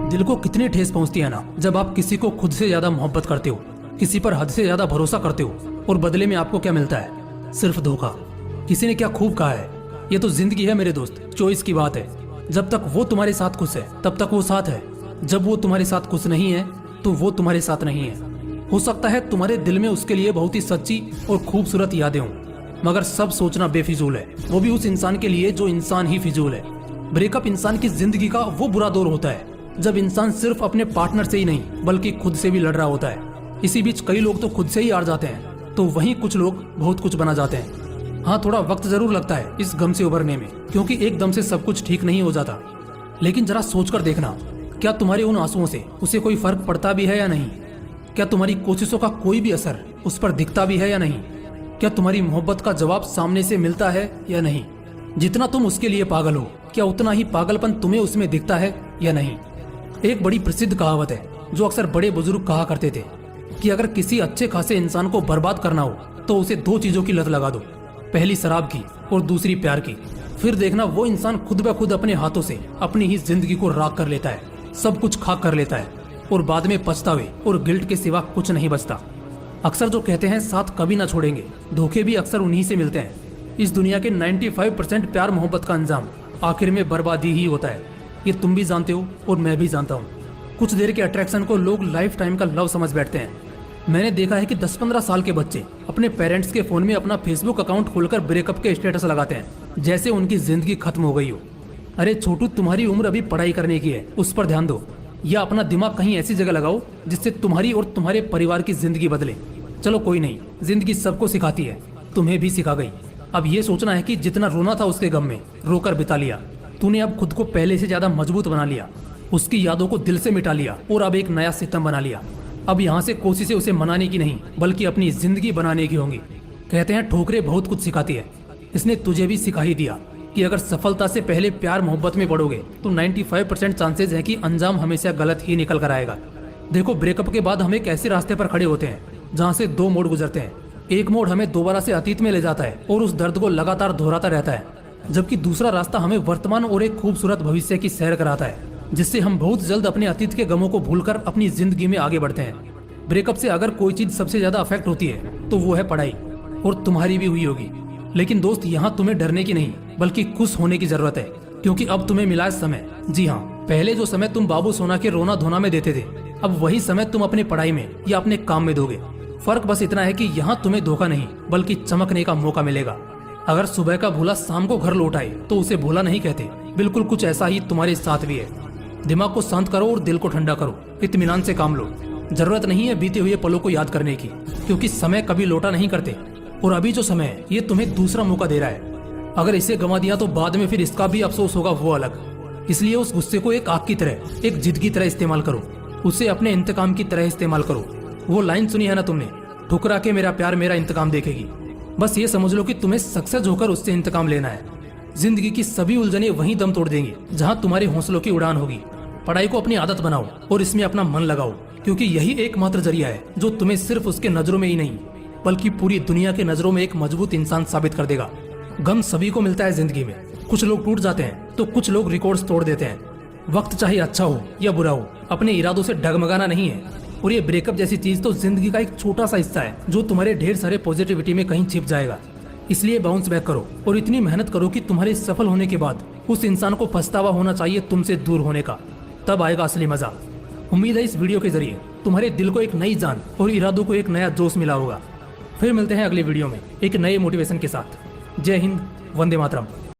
दिल को कितनी ठेस पहुंचती है ना जब आप किसी को खुद से ज्यादा मोहब्बत करते हो, किसी पर हद से ज्यादा भरोसा करते हो और बदले में आपको क्या मिलता है? सिर्फ धोखा। किसी ने क्या खूब कहा है, ये तो जिंदगी है मेरे दोस्त, चॉइस की बात है। जब तक वो तुम्हारे साथ खुश है तब तक वो साथ है, जब वो तुम्हारे साथ खुश नहीं है तो वो तुम्हारे साथ नहीं है। हो सकता है तुम्हारे दिल में उसके लिए बहुत ही सच्ची और खूबसूरत यादें हों, मगर सब सोचना बेफिजूल है, वो भी उस इंसान के लिए जो इंसान ही फिजूल है। ब्रेकअप इंसान की जिंदगी का वो बुरा दौर होता है जब इंसान सिर्फ अपने पार्टनर से ही नहीं बल्कि खुद से भी लड़ रहा होता है। इसी बीच कई लोग तो खुद से ही हार जाते हैं, तो वहीं कुछ लोग बहुत कुछ बना जाते हैं। हाँ, थोड़ा वक्त जरूर लगता है इस गम से उभरने में, क्योंकि एकदम से सब कुछ ठीक नहीं हो जाता। लेकिन जरा सोचकर देखना, क्या तुम्हारे उन आंसुओं से उसे कोई फर्क पड़ता भी है या नहीं? क्या तुम्हारी कोशिशों का कोई भी असर उस पर दिखता भी है या नहीं? क्या तुम्हारी मोहब्बत का जवाब सामने से मिलता है या नहीं? जितना तुम उसके लिए पागल हो, क्या उतना ही पागलपन तुम्हें उसमें दिखता है या नहीं? एक बड़ी प्रसिद्ध कहावत है जो अक्सर बड़े बुजुर्ग कहा करते थे कि अगर किसी अच्छे खासे इंसान को बर्बाद करना हो तो उसे दो चीजों की लत लगा दो, पहली शराब की और दूसरी प्यार की। फिर देखना वो इंसान खुद ब खुद अपने हाथों से अपनी ही जिंदगी को राख कर लेता है, सब कुछ खाक कर लेता है और बाद में पछतावे और गिल्ट के सिवा कुछ नहीं बचता। अक्सर जो कहते हैं साथ कभी ना छोड़ेंगे, धोखे भी अक्सर उन्हीं से मिलते हैं। इस दुनिया के 95% प्यार मोहब्बत का अंजाम आखिर में बर्बादी ही होता है। ये तुम भी जानते हो और मैं भी जानता हूँ। कुछ देर के अट्रैक्शन को लोग लाइफ टाइम का लव समझ बैठते हैं। मैंने देखा है कि 10-15 साल के बच्चे अपने पेरेंट्स के फोन में अपना फेसबुक अकाउंट खोलकर ब्रेकअप के स्टेटस लगाते हैं जैसे उनकी जिंदगी खत्म हो गई हो। अरे छोटू, तुम्हारी उम्र अभी पढ़ाई करने की है, उस पर ध्यान दो, या अपना दिमाग कहीं ऐसी जगह लगाओ जिससे तुम्हारी और तुम्हारे परिवार की जिंदगी बदले। चलो कोई नहीं, जिंदगी सबको सिखाती है, तुम्हें भी सिखा गई। अब ये सोचना है कि जितना रोना था उसके गम में रोकर बिता लिया, तूने अब खुद को पहले से ज्यादा मजबूत बना लिया, उसकी यादों को दिल से मिटा लिया और अब एक नया सिस्टम बना लिया। अब यहाँ से कोशिशें उसे मनाने की नहीं बल्कि अपनी जिंदगी बनाने की होंगी। कहते हैं ठोकरें बहुत कुछ सिखाती है, इसने तुझे भी सिखा ही दिया कि अगर सफलता से पहले प्यार मोहब्बत में पड़ोगे तो 95% चांसेस है कि अंजाम हमेशा गलत ही निकल कर आएगा। देखो, ब्रेकअप के बाद हम एक ऐसे रास्ते पर खड़े होते हैं जहाँ से दो मोड़ गुजरते हैं। एक मोड़ हमें दोबारा से अतीत में ले जाता है और उस दर्द को लगातार दोहराता रहता है, जबकि दूसरा रास्ता हमें वर्तमान और एक खूबसूरत भविष्य की सैर कराता है, जिससे हम बहुत जल्द अपने अतीत के गमों को भूलकर अपनी जिंदगी में आगे बढ़ते हैं। ब्रेकअप से अगर कोई चीज सबसे ज्यादा अफेक्ट होती है तो वो है पढ़ाई, और तुम्हारी भी हुई होगी। लेकिन दोस्त, यहाँ तुम्हें डरने की नहीं बल्कि खुश होने की जरूरत है, क्योंकि अब तुम्हें मिला है समय। जी हाँ, पहले जो समय तुम बाबू सोना के रोना धोना में देते थे, अब वही समय तुम अपने पढ़ाई में या अपने काम में दोगे। फर्क बस इतना है कि यहाँ तुम्हें धोखा नहीं बल्कि चमकने का मौका मिलेगा। अगर सुबह का भूला शाम को घर लौट आए तो उसे भूला नहीं कहते। बिल्कुल कुछ ऐसा ही तुम्हारे साथ भी है। दिमाग को शांत करो और दिल को ठंडा करो, इत्मीनान से काम लो। जरूरत नहीं है बीते हुए पलों को याद करने की, क्योंकि समय कभी लौटा नहीं करते, और अभी जो समय है ये तुम्हें दूसरा मौका दे रहा है। अगर इसे गंवा दिया तो बाद में फिर इसका भी अफसोस होगा, वो अलग। इसलिए उस गुस्से को एक आग की तरह, एक जिद की तरह इस्तेमाल करो, उसे अपने इंतकाम की तरह इस्तेमाल करो। वो लाइन सुनी है ना तुमने, ठुकरा के मेरा प्यार मेरा इंतकाम देखेगी। बस ये समझ लो कि तुम्हें सक्सेस होकर उससे इंतकाम लेना है। जिंदगी की सभी उलझने वहीं दम तोड़ देंगी जहां तुम्हारे हौसलों की उड़ान होगी। पढ़ाई को अपनी आदत बनाओ और इसमें अपना मन लगाओ, क्योंकि यही एकमात्र जरिया है जो तुम्हें सिर्फ उसके नजरों में ही नहीं बल्कि पूरी दुनिया के नजरों में एक मजबूत इंसान साबित कर देगा। गम सभी को मिलता है जिंदगी में, कुछ लोग टूट जाते हैं तो कुछ लोग रिकॉर्ड्स तोड़ देते हैं। वक्त चाहे अच्छा हो या बुरा हो, अपने इरादों से डगमगाना नहीं है। और ये ब्रेकअप जैसी चीज तो जिंदगी का एक छोटा सा हिस्सा है जो तुम्हारे ढेर सारे पॉजिटिविटी में कहीं छिप जाएगा। इसलिए बाउंस बैक करो और इतनी मेहनत करो कि तुम्हारे सफल होने के बाद उस इंसान को पछतावा होना चाहिए तुमसे दूर होने का, तब आएगा असली मजा। उम्मीद है इस वीडियो के जरिए तुम्हारे दिल को एक नई जान और इरादों को एक नया जोश मिला होगा। फिर मिलते हैं अगले वीडियो में एक नए मोटिवेशन के साथ। जय हिंद, वंदे मातरम।